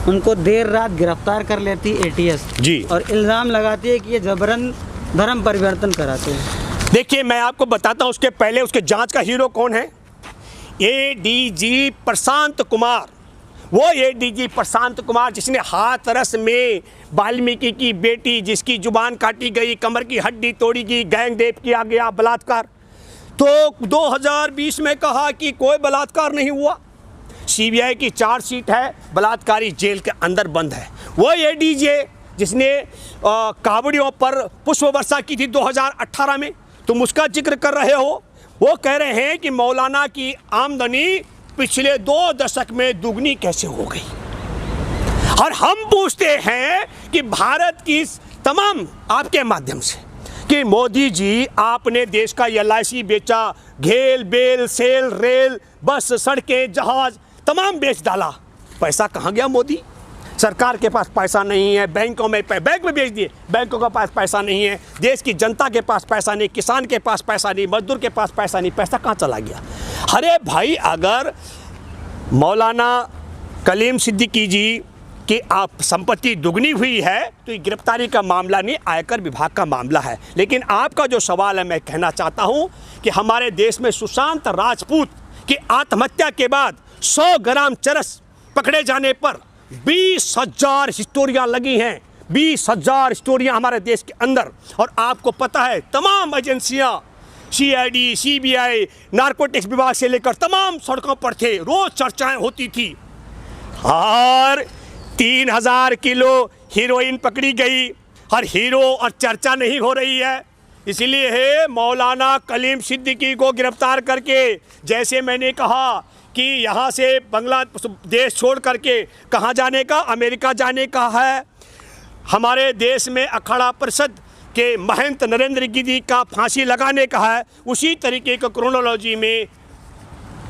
उनको देर रात गिरफ्तार कर लेती एटीएस जी, और इल्ज़ाम लगाती है कि ये जबरन धर्म परिवर्तन कराते हैं। देखिए मैं आपको बताता हूँ, उसके पहले उसके जांच का हीरो कौन है? एडीजी प्रशांत कुमार। वो एडीजी प्रशांत कुमार जिसने हाथरस में वाल्मीकि की बेटी, जिसकी जुबान काटी गई, कमर की हड्डी तोड़ी गई, गैंग रेप किया गया, बलात्कार, तो 2020 में कहा कि कोई बलात्कार नहीं हुआ। सीबीआई की चार्जशीट है, बलात्कारी जेल के अंदर बंद है। वो एडीजे जिसने कावड़ियों पर पुष्प वर्षा की थी 2018 में, तुम उसका जिक्र कर रहे हो। वो कह रहे हैं कि मौलाना की आमदनी पिछले 2 दशक में दुगनी कैसे हो गई। और हम पूछते हैं कि भारत की तमाम, आपके माध्यम से, कि मोदी जी आपने देश का LIC बेचा, घेल बेल सेल रेल बस सड़कें जहाज तमाम बेच डाला। पैसा कहाँ गया मोदी? सरकार के पास पैसा नहीं है, बैंकों में बैंक में बेच दिए, बैंकों के पास पैसा नहीं है, देश की जनता के पास पैसा नहीं, किसान के पास पैसा नहीं, मजदूर के पास पैसा नहीं, पैसा कहाँ चला गया? अरे भाई, अगर मौलाना कलीम सिद्दीकी जी की आप संपत्ति दुगनी हुई है तो ये गिरफ्तारी का मामला नहीं, आयकर विभाग का मामला है। लेकिन आपका जो सवाल है, मैं कहना चाहता हूँ कि हमारे देश में सुशांत राजपूत की आत्महत्या के बाद 100 ग्राम चरस पकड़े जाने पर 20,000 हिस्टोरियाँ लगी हैं, 20,000 हिस्टोरियाँ हमारे देश के अंदर। और आपको पता है तमाम एजेंसियाँ, CID, CBI, नारकोटिक्स विभाग से लेकर तमाम सड़कों पर थे, रोज चर्चाएं होती थी। और 3000 किलो हीरोइन पकड़ी गई, और हीरो और चर्चा नहीं हो रही है। इसलिए है मौलाना कलीम सिद्दीकी को गिरफ्तार करके, जैसे मैंने कहा कि यहाँ से बांग्लादेश छोड़ करके कहाँ जाने का, अमेरिका जाने का है। हमारे देश में अखाड़ा परिषद के महंत नरेंद्र गिरी का फांसी लगाने का है। उसी तरीके का क्रोनोलॉजी में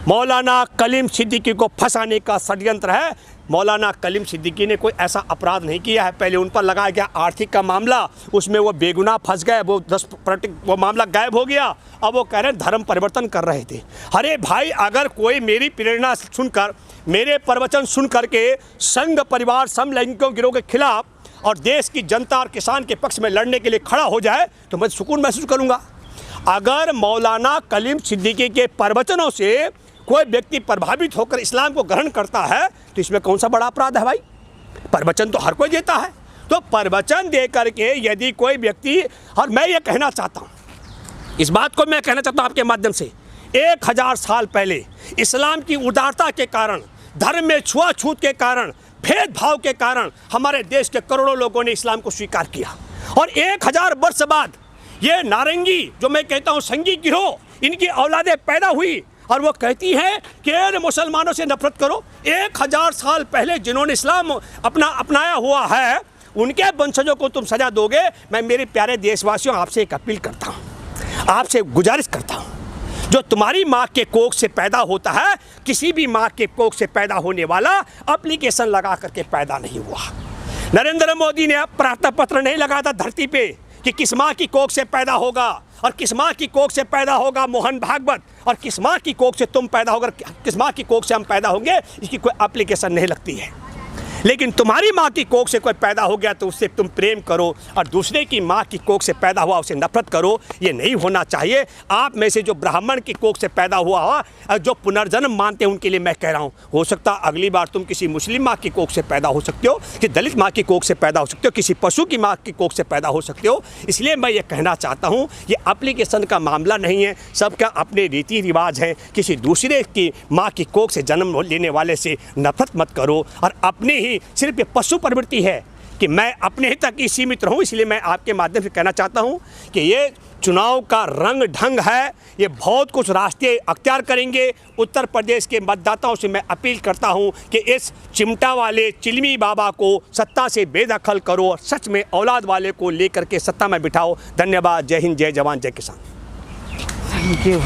मौलाना कलीम सिद्दीकी को फंसाने का षड्यंत्र है। मौलाना कलीम सिद्दीकी ने कोई ऐसा अपराध नहीं किया है। पहले उन पर लगाया गया आर्थिक का मामला, उसमें वो बेगुनाह फंस गए, वो 10% वो मामला गायब हो गया। अब वो कह रहे हैं धर्म परिवर्तन कर रहे थे। अरे भाई, अगर कोई मेरी प्रेरणा सुनकर, मेरे प्रवचन सुन करके संघ परिवार समलैंगिकों गिरोह के खिलाफ और देश की जनता और किसान के पक्ष में लड़ने के लिए खड़ा हो जाए तो मैं सुकून महसूस करूँगा। अगर मौलाना कलीम सिद्दीकी के प्रवचनों से कोई व्यक्ति प्रभावित होकर इस्लाम को ग्रहण करता है तो इसमें कौन सा बड़ा अपराध है भाई? प्रवचन तो हर कोई देता है। तो प्रवचन दे करके यदि कोई व्यक्ति, और मैं ये कहना चाहता हूँ, इस बात को मैं कहना चाहता हूँ आपके माध्यम से, 1000 साल पहले इस्लाम की उदारता के कारण, धर्म में छुआछूत के कारण, भेदभाव के कारण हमारे देश के करोड़ों लोगों ने इस्लाम को स्वीकार किया। और 1000 वर्ष बाद ये नारंगी, जो मैं कहता हूँ संघी गिरोह, इनकी औलादें पैदा हुई और वो कहती हैं कि मुसलमानों से नफरत करो। 1000 साल पहले जिन्होंने इस्लाम अपनाया हुआ है, उनके वंशजों को तुम सजा दोगे। मैं मेरे प्यारे देशवासियों आपसे एक अपील करता हूँ, आपसे गुजारिश करता हूँ, जो तुम्हारी माँ के कोख से पैदा होता है, किसी भी माँ के कोख से पैदा होने वाला एप्लीकेशन लगा करके पैदा नहीं हुआ। नरेंद्र मोदी ने प्रार्थना पत्र नहीं लगाया था धरती पे कि किस माँ की कोख से पैदा होगा, और किस माँ की कोख से पैदा होगा मोहन भागवत, और किस माँ की कोख से तुम पैदा होगा, किस माँ की कोख से हम पैदा होंगे, इसकी कोई एप्लीकेशन नहीं लगती है। लेकिन तुम्हारी माँ की कोख से कोई पैदा हो गया तो उससे तुम प्रेम करो, और दूसरे की माँ की कोख से पैदा हुआ उसे नफरत करो। ये नहीं होना चाहिए। आप में से जो ब्राह्मण की कोख से पैदा हुआ, जो पुनर्जन्म मानते हैं, उनके लिए मैं कह रहा हूँ, हो सकता अगली बार तुम किसी मुस्लिम माँ की कोख से पैदा हो सकते हो, कि दलित माँ की कोख से पैदा हो सकते हो, किसी पशु की माँ की कोख से पैदा हो सकते हो। इसलिए मैं ये कहना चाहता हूँ, ये एप्लीकेशन का मामला नहीं है, सबका अपने रीति रिवाज हैं। किसी दूसरे की माँ की कोख से जन्म लेने वाले से नफरत मत करो। और अपने ही सिर्फ ये पशु प्रवृत्ति है कि मैं अपने ही तक ही सीमित रहूं। इसलिए मैं आपके माध्यम से कहना चाहता हूं कि ये चुनाव का रंग ढंग है, ये बहुत कुछ रास्ते अख्तियार करेंगे। उत्तर प्रदेश के मतदाताओं से मैं अपील करता हूं कि इस चिमटा वाले चिलमी बाबा को सत्ता से बेदखल करो और सच में औलाद वाले को लेकर के सत्ता में बिठाओ। धन्यवाद। जय हिंद, जय जवान, जय किसान। Thank you.